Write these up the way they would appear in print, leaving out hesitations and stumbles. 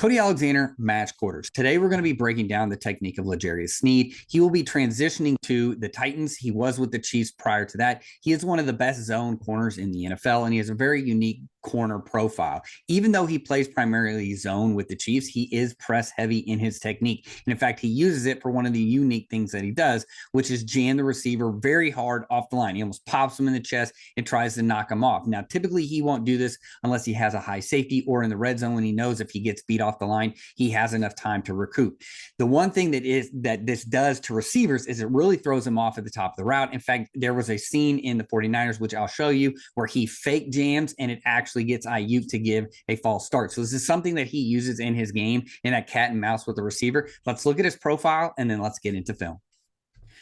Cody Alexander, match quarters. Today, we're going to be breaking down the technique of L'Jarius Sneed. He will be transitioning to the Titans. He was with the Chiefs prior to that. He is one of the best zone corners in the NFL, and he has a very unique corner profile. Even though he plays primarily zone with the Chiefs, he is press heavy in his technique. And in fact, he uses it for one of the unique things that he does, which is jam the receiver very hard off the line. He almost pops him in the chest and tries to knock him off. Now, typically, he won't do this unless he has a high safety or in the red zone when he knows if he gets beat off the line, he has enough time to recoup. The one thing that this does to receivers is it really throws them off at the top of the route. In fact, there was a scene in the 49ers, which I'll show you, where he fake jams and it actually gets Aiyuk to give a false start. So this is something that he uses in his game, in that cat and mouse with the receiver. Let's look at his profile and then let's get into film.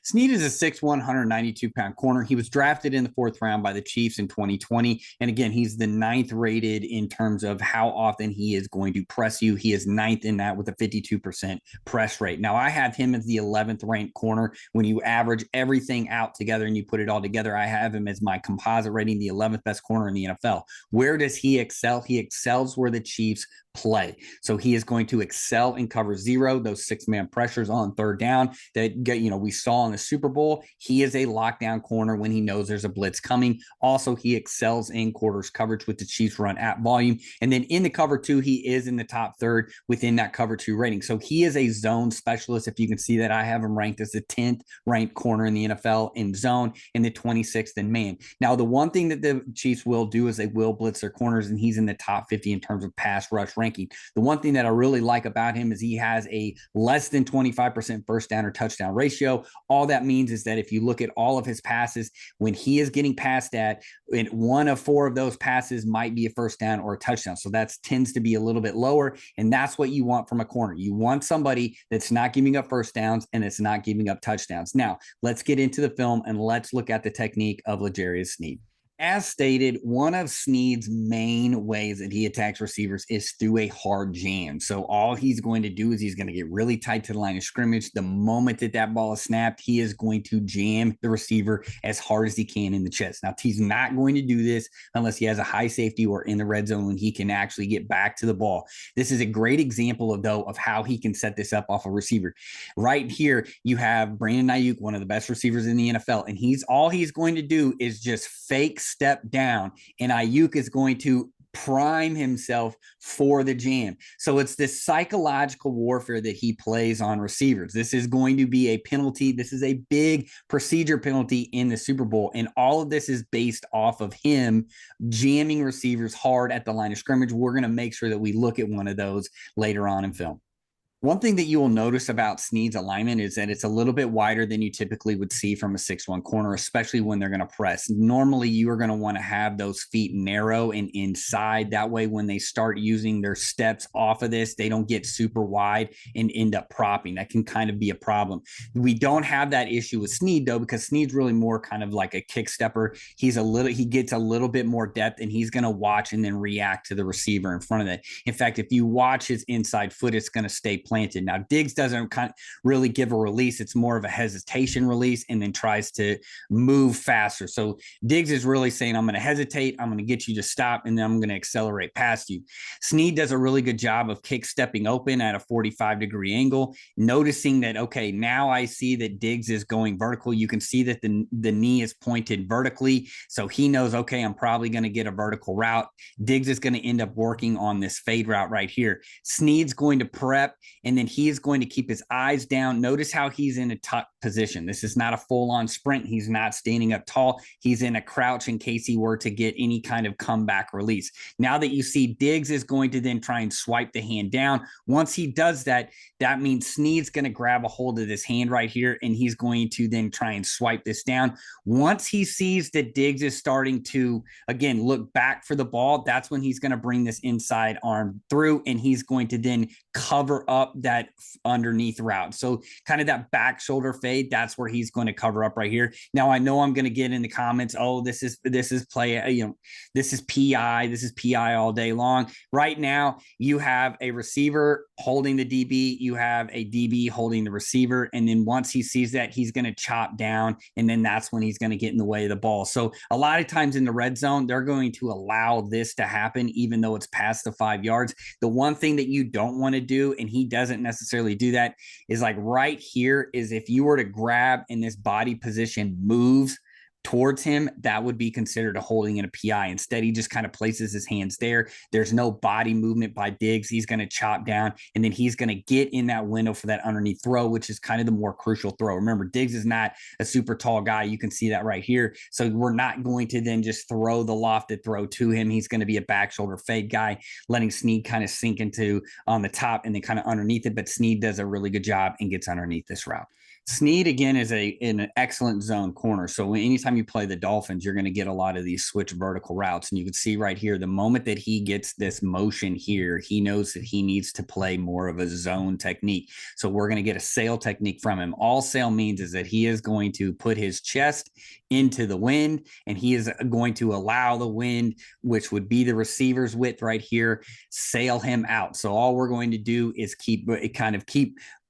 Sneed is a 6'1", 192-pound corner. He was drafted in the 4th round by the Chiefs in 2020. And again, he's the 9th rated in terms of how often he is going to press you. He is 9th in that with a 52% press rate. Now, I have him as the 11th ranked corner. When you average everything out together and you put it all together, I have him as my composite rating, the 11th best corner in the NFL. Where does he excel? He excels where the Chiefs play. So he is going to excel in cover 0, those 6-man pressures on 3rd down that we saw in the Super Bowl. He is a lockdown corner when he knows there's a blitz coming. Also, he excels in quarters coverage with the Chiefs run at volume. And then in the cover 2, he is in the top 3rd within that cover 2 rating. So he is a zone specialist. If you can see that, I have him ranked as the 10th ranked corner in the NFL in zone and the 26th in man. Now, the one thing that the Chiefs will do is they will blitz their corners, and he's in the top 50 in terms of pass rush ranking. The one thing that I really like about him is he has a less than 25% first down or touchdown ratio. All that means is that if you look at all of his passes, when he is getting passed at, and 1 of 4 of those passes might be a first down or a touchdown. So that tends to be a little bit lower. And that's what you want from a corner. You want somebody that's not giving up first downs and it's not giving up touchdowns. Now, let's get into the film and let's look at the technique of L'Jarius Sneed. As stated, one of Sneed's main ways that he attacks receivers is through a hard jam. So all he's going to do is he's going to get really tight to the line of scrimmage. The moment that ball is snapped, he is going to jam the receiver as hard as he can in the chest. Now, he's not going to do this unless he has a high safety or in the red zone when he can actually get back to the ball. This is a great example of how he can set this up off a receiver. Right here, you have Brandon Aiyuk, one of the best receivers in the NFL, and all he's going to do is just fake step down, and Aiyuk is going to prime himself for the jam. So it's this psychological warfare that he plays on receivers. This is going to be a penalty. This is a big procedure penalty in the Super Bowl. And all of this is based off of him jamming receivers hard at the line of scrimmage. We're going to make sure that we look at one of those later on in film. One thing that you will notice about Sneed's alignment is that it's a little bit wider than you typically would see from a 6'1" corner, especially when they're going to press. Normally, you are going to want to have those feet narrow and inside. That way, when they start using their steps off of this, they don't get super wide and end up propping. That can kind of be a problem. We don't have that issue with Sneed, though, because Sneed's really more kind of like a kick stepper. He gets a little bit more depth, and he's going to watch and then react to the receiver in front of that. In fact, if you watch his inside foot, it's going to stay planted. Now, Diggs doesn't really give a release. It's more of a hesitation release and then tries to move faster. So Diggs is really saying, I'm going to hesitate. I'm going to get you to stop, and then I'm going to accelerate past you. Sneed does a really good job of kick stepping open at a 45-degree angle, noticing that, okay, now I see that Diggs is going vertical. You can see that the knee is pointed vertically. So he knows, okay, I'm probably going to get a vertical route. Diggs is going to end up working on this fade route right here. Sneed's going to prep, and then he is going to keep his eyes down. Notice how he's in a tuck position. This is not a full-on sprint. He's not standing up tall. He's in a crouch in case he were to get any kind of comeback release. Now that you see Diggs is going to then try and swipe the hand down. Once he does that, that means Sneed's going to grab a hold of this hand right here, and he's going to then try and swipe this down. Once he sees that Diggs is starting to, again, look back for the ball, that's when he's going to bring this inside arm through, and he's going to then cover up that underneath route. So kind of that back shoulder fade, that's where he's going to cover up right here. Now I know I'm going to get in the comments, oh, this is play, this is PI all day long. Right now, you have a receiver holding the DB, you have a DB holding the receiver, and then once he sees that, he's going to chop down, and then that's when he's going to get in the way of the ball. So a lot of times in the red zone, they're going to allow this to happen, even though it's past the 5 yards. The one thing that you don't want to do, and he doesn't necessarily do that, is like right here is if you were to grab and this body position moves towards him, that would be considered a holding and a PI. Instead, he just kind of places his hands there. There's no body movement by Diggs. He's going to chop down, and then he's going to get in that window for that underneath throw, which is kind of the more crucial throw. Remember, Diggs is not a super tall guy. You can see that right here. So we're not going to then just throw the lofted throw to him. He's going to be a back shoulder fade guy, letting Sneed kind of sink into on the top and then kind of underneath it. But Sneed does a really good job and gets underneath this route. Sneed, again, is an excellent zone corner. So anytime you play the Dolphins, you're going to get a lot of these switch vertical routes. And you can see right here, the moment that he gets this motion here, he knows that he needs to play more of a zone technique. So we're going to get a sail technique from him. All sail means is that he is going to put his chest into the wind, and he is going to allow the wind, which would be the receiver's width right here, sail him out. So all we're going to do is keep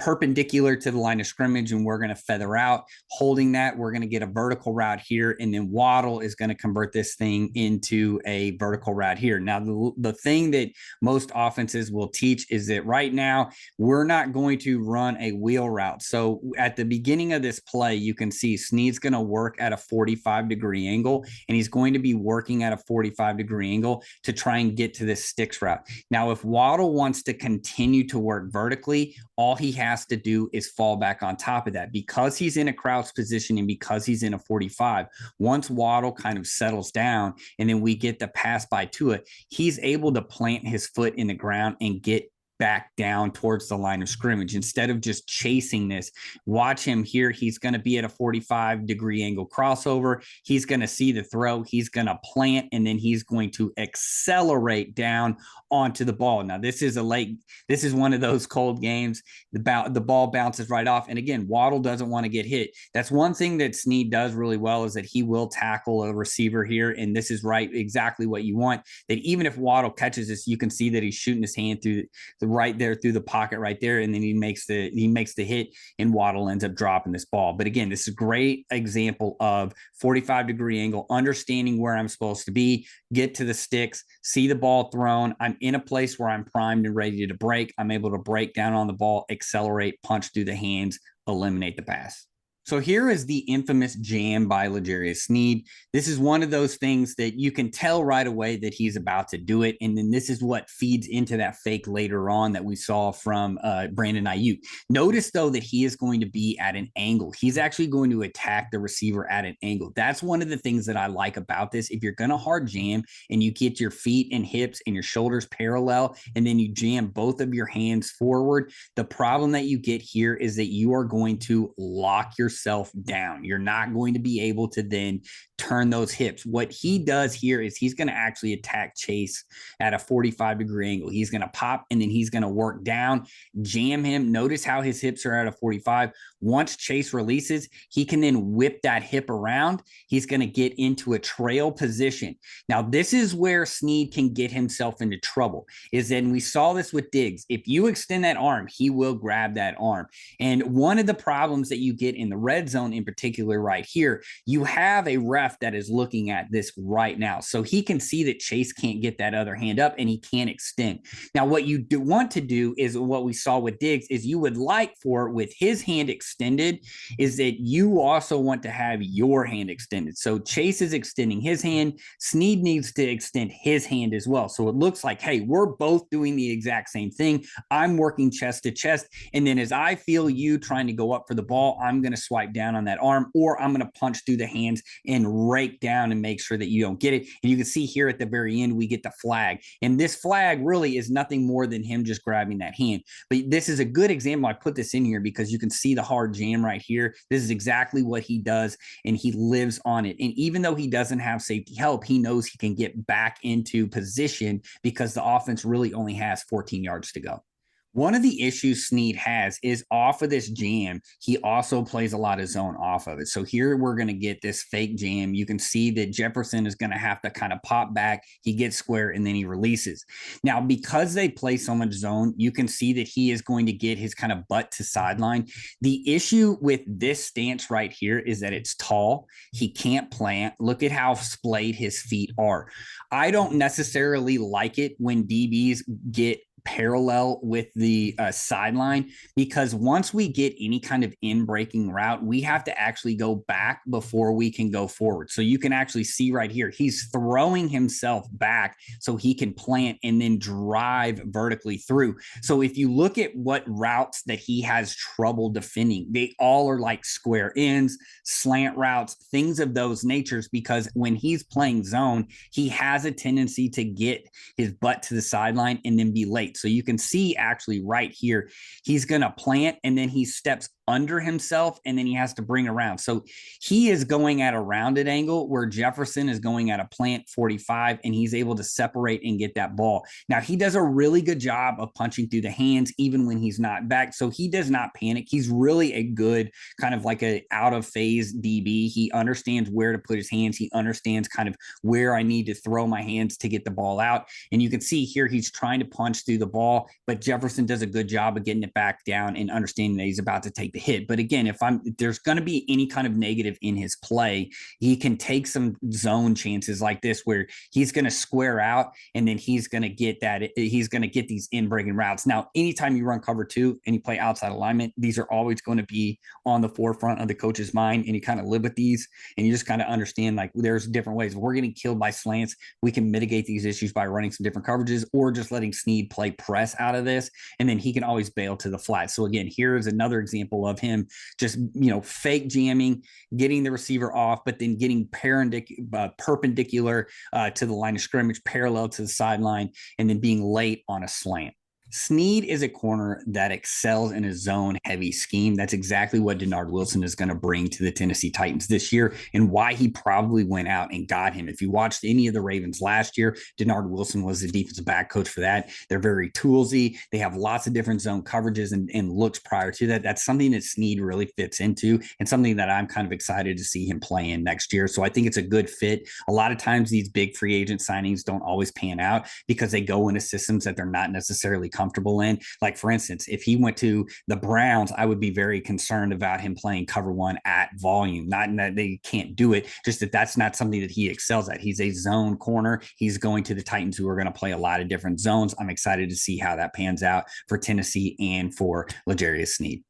perpendicular to the line of scrimmage, and we're going to feather out. Holding that, we're going to get a vertical route here, and then Waddle is going to convert this thing into a vertical route here. Now, the thing that most offenses will teach is that right now, we're not going to run a wheel route. So at the beginning of this play, you can see Sneed's going to work at a 45-degree angle, and he's going to be working at a 45-degree angle to try and get to this sticks route. Now, if Waddle wants to continue to work vertically, all he has to do is fall back on top of that. Because he's in a crouch position and because he's in a 45, once Waddle kind of settles down and then we get the pass by Tua, he's able to plant his foot in the ground and get back down towards the line of scrimmage instead of just chasing this. Watch him here. He's going to be at a 45-degree angle crossover. He's going to see the throw. He's going to plant, and then he's going to accelerate down onto the ball. Now, this is one of those cold games. The ball bounces right off. And again, Waddle doesn't want to get hit. That's one thing that Sneed does really well, is that he will tackle a receiver here. And this is exactly what you want. That even if Waddle catches this, you can see that he's shooting his hand through right there through the pocket right there, and then he makes the hit, and Waddle ends up dropping this ball. But again, this is a great example of 45-degree angle, understanding where I'm supposed to be, get to the sticks, see the ball thrown. I'm in a place where I'm primed and ready to break. I'm able to break down on the ball, accelerate, punch through the hands, eliminate the pass. So here is the infamous jam by L'Jarius Sneed. This is one of those things that you can tell right away that he's about to do it. And then this is what feeds into that fake later on that we saw from Brandon Aiyuk. Notice, though, that he is going to be at an angle. He's actually going to attack the receiver at an angle. That's one of the things that I like about this. If you're going to hard jam and you get your feet and hips and your shoulders parallel, and then you jam both of your hands forward, the problem that you get here is that you are going to lock yourself down. You're not going to be able to then turn those hips. What he does here is he's going to actually attack Chase at a 45-degree angle. He's going to pop, and then he's going to work down, jam him. Notice how his hips are at a 45. Once Chase releases, he can then whip that hip around. He's going to get into a trail position. Now, this is where Sneed can get himself into trouble, is that we saw this with Diggs. If you extend that arm, he will grab that arm. And one of the problems that you get in the red zone in particular right here, you have a ref that is looking at this right now. So he can see that Chase can't get that other hand up and he can't extend. Now, what you do want to do is what we saw with Diggs is you would like for, with his hand extended, is that you also want to have your hand extended. So Chase is extending his hand. Sneed needs to extend his hand as well. So it looks like, hey, we're both doing the exact same thing. I'm working chest to chest. And then as I feel you trying to go up for the ball, I'm going to swipe down on that arm, or I'm going to punch through the hands and rake down and make sure that you don't get it. And you can see here at the very end, we get the flag. And this flag really is nothing more than him just grabbing that hand. But this is a good example. I put this in here because you can see the hard jam right here. This is exactly what he does, and he lives on it. And even though he doesn't have safety help, he knows he can get back into position because the offense really only has 14 yards to go. One of the issues Sneed has is off of this jam, he also plays a lot of zone off of it. So here we're going to get this fake jam. You can see that Jefferson is going to have to kind of pop back. He gets square and then he releases. Now, because they play so much zone, you can see that he is going to get his kind of butt to sideline. The issue with this stance right here is that it's tall. He can't plant. Look at how splayed his feet are. I don't necessarily like it when DBs get parallel with the sideline, because once we get any kind of in breaking route, we have to actually go back before we can go forward. So you can actually see right here, he's throwing himself back so he can plant and then drive vertically through. So if you look at what routes that he has trouble defending, they all are like square ends, slant routes, things of those natures, because when he's playing zone, he has a tendency to get his butt to the sideline and then be late. So you can see actually right here, he's going to plant and then he steps under himself and then he has to bring around. So he is going at a rounded angle where Jefferson is going at a plant 45 and he's able to separate and get that ball. Now he does a really good job of punching through the hands even when he's not back. So he does not panic. He's really a good kind of like a out of phase DB. He understands where to put his hands. He understands kind of where I need to throw my hands to get the ball out. And you can see here, he's trying to punch through the ball, but Jefferson does a good job of getting it back down and understanding that he's about to take the hit. But again, if there's going to be any kind of negative in his play, he can take some zone chances like this where he's going to square out and then he's going to get these in breaking routes. Now, anytime you run cover two and you play outside alignment, these are always going to be on the forefront of the coach's mind, and you kind of live with these and you just kind of understand like there's different ways. If we're getting killed by slants, we can mitigate these issues by running some different coverages or just letting Sneed play press out of this, and then he can always bail to the flat. So again, here is another example of him just, fake jamming, getting the receiver off, but then getting perpendicular to the line of scrimmage, parallel to the sideline, and then being late on a slant. Sneed is a corner that excels in a zone-heavy scheme. That's exactly what Denard Wilson is going to bring to the Tennessee Titans this year and why he probably went out and got him. If you watched any of the Ravens last year, Denard Wilson was the defensive back coach for that. They're very toolsy. They have lots of different zone coverages and looks prior to that. That's something that Sneed really fits into and something that I'm kind of excited to see him play in next year. So I think it's a good fit. A lot of times these big free agent signings don't always pan out because they go into systems that they're not necessarily comfortable in. Like for instance, if he went to the Browns, I would be very concerned about him playing cover one at volume. Not that they can't do it, just that that's not something that he excels at. He's a zone corner. He's going to the Titans, who are going to play a lot of different zones. I'm excited to see how that pans out for Tennessee and for L'Jarius Sneed.